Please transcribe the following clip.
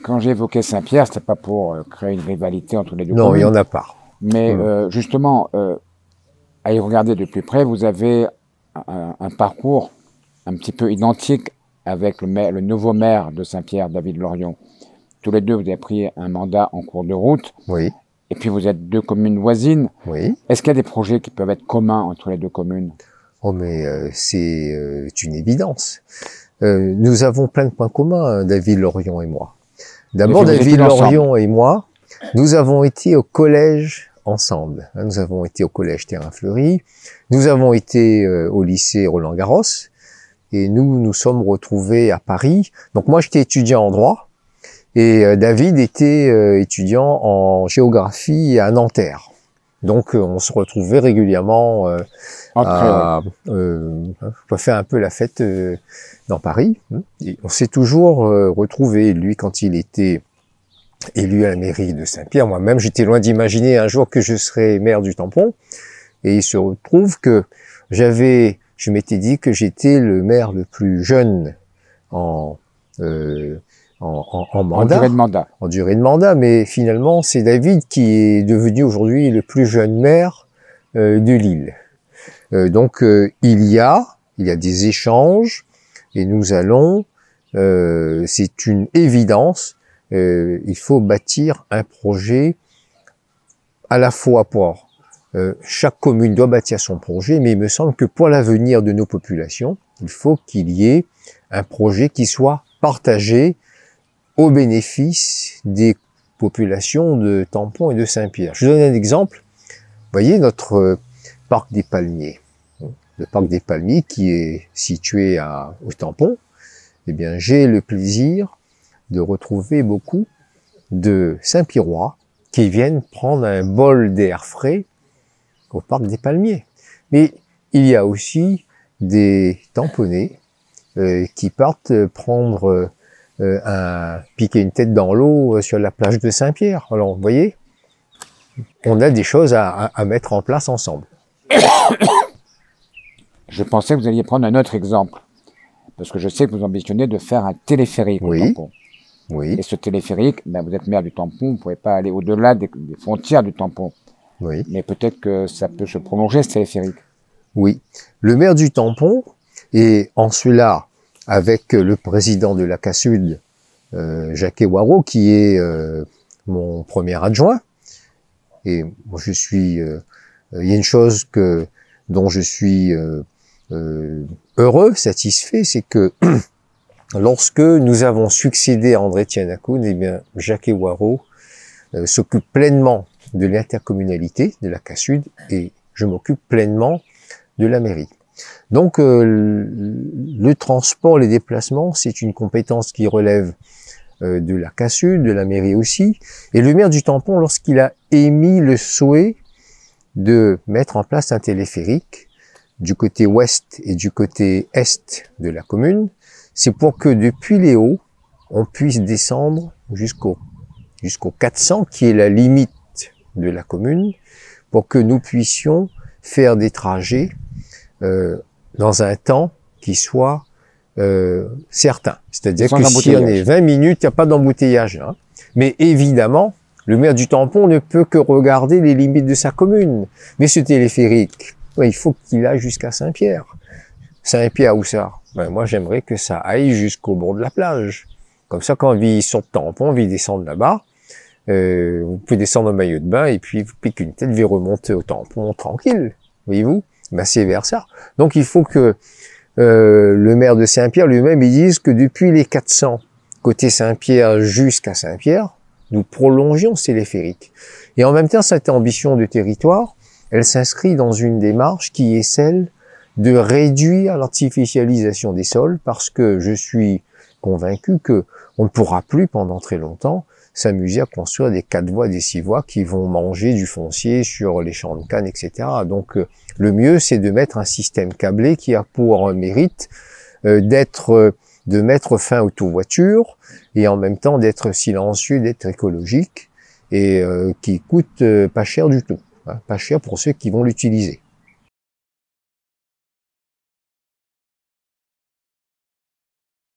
quand j'ai évoqué Saint-Pierre, c'était pas pour créer une rivalité entre les deux Non, il communes. n'y en a pas. Mais justement, à y regarder de plus près, vous avez un parcours un petit peu identique avec le nouveau maire de Saint-Pierre, David Lorion. Tous les deux, vous avez pris un mandat en cours de route. Oui, Et puis, vous êtes deux communes voisines. oui. Est-ce qu'il y a des projets qui peuvent être communs entre les deux communes? Oh, mais c'est une évidence. Nous avons plein de points communs, David Lorion et moi. D'abord, vous étiez David Lorion ensemble. et moi, nous avons été au collège ensemble. Nous avons été au collège Terrain-Fleury, nous avons été au lycée Roland-Garros, et nous nous sommes retrouvés à Paris. Donc moi, j'étais étudiant en droit, et David était étudiant en géographie à Nanterre. Donc on se retrouvait régulièrement on fait un peu la fête dans Paris. Et on s'est toujours retrouvé. Lui, quand il était élu à la mairie de Saint-Pierre, moi-même, j'étais loin d'imaginer un jour que je serais maire du Tampon. Et il se retrouve que je m'étais dit que j'étais le maire le plus jeune en mandat. En durée de mandat. En durée de mandat, mais finalement, c'est David qui est devenu aujourd'hui le plus jeune maire de l'île. Donc, il y a des échanges, et nous allons, c'est une évidence, il faut bâtir un projet à la fois pour chaque commune doit bâtir son projet, mais il me semble que pour l'avenir de nos populations, il faut qu'il y ait un projet qui soit partagé au bénéfice des populations de Tampon et de Saint-Pierre. Je vous donne un exemple. Vous voyez notre parc des Palmiers. Le parc des Palmiers qui est situé au Tampon. Eh bien, j'ai le plaisir de retrouver beaucoup de Saint-Pierrois qui viennent prendre un bol d'air frais au parc des Palmiers. Mais il y a aussi des Tamponnais qui partent prendre piquer une tête dans l'eau sur la plage de Saint-Pierre. Alors, vous voyez, on a des choses à mettre en place ensemble. Je pensais que vous alliez prendre un autre exemple. Parce que je sais que vous ambitionnez de faire un téléphérique au Tampon. Oui. Et ce téléphérique, ben vous êtes maire du Tampon, vous ne pouvez pas aller au-delà des frontières du Tampon. Oui. Mais peut-être que ça peut se prolonger, ce téléphérique. Oui. Le maire du Tampon, et en cela, avec le président de la CASUD, Jacques Waro, qui est mon premier adjoint. Et moi, je suis... il y a une chose dont je suis heureux, satisfait, c'est que lorsque nous avons succédé à André Tianakoun, eh bien, Jacques Waro s'occupe pleinement de l'intercommunalité, de la CASUD, et je m'occupe pleinement de la mairie. Donc, le transport, les déplacements, c'est une compétence qui relève de la CASUD, de la mairie aussi. Et le maire du Tampon, lorsqu'il a émis le souhait de mettre en place un téléphérique du côté ouest et du côté est de la commune, c'est pour que depuis les Hauts, on puisse descendre jusqu'au 400, qui est la limite de la commune, pour que nous puissions faire des trajets dans un temps qui soit certain. C'est-à-dire que si on est 20 minutes, il n'y a pas d'embouteillage. Hein. Mais évidemment, le maire du Tampon ne peut que regarder les limites de sa commune. Mais ce téléphérique, il faut qu'il aille jusqu'à Saint-Pierre. Saint-Pierre, où ça? Moi, j'aimerais que ça aille jusqu'au bord de la plage. Comme ça, quand on vit sur le Tampon, on vit descendre là-bas. Vous pouvez descendre en maillot de bain et puis vous piquez une tête, vous remontez au Tampon tranquille. Voyez-vous? Ben, c'est vers ça. Donc, il faut que le maire de Saint-Pierre lui-même, il dise que depuis les 400, côté Saint-Pierre jusqu'à Saint-Pierre, nous prolongions ce téléphérique. Et en même temps, cette ambition de territoire, elle s'inscrit dans une démarche qui est celle de réduire l'artificialisation des sols, parce que je suis convaincu que on ne pourra plus pendant très longtemps s'amuser à construire des 4 voies, des 6 voies qui vont manger du foncier sur les champs de canne, etc. Donc le mieux, c'est de mettre un système câblé qui a pour mérite de mettre fin aux tout-voitures et en même temps d'être silencieux, d'être écologique et qui coûte pas cher du tout, hein, pas cher pour ceux qui vont l'utiliser.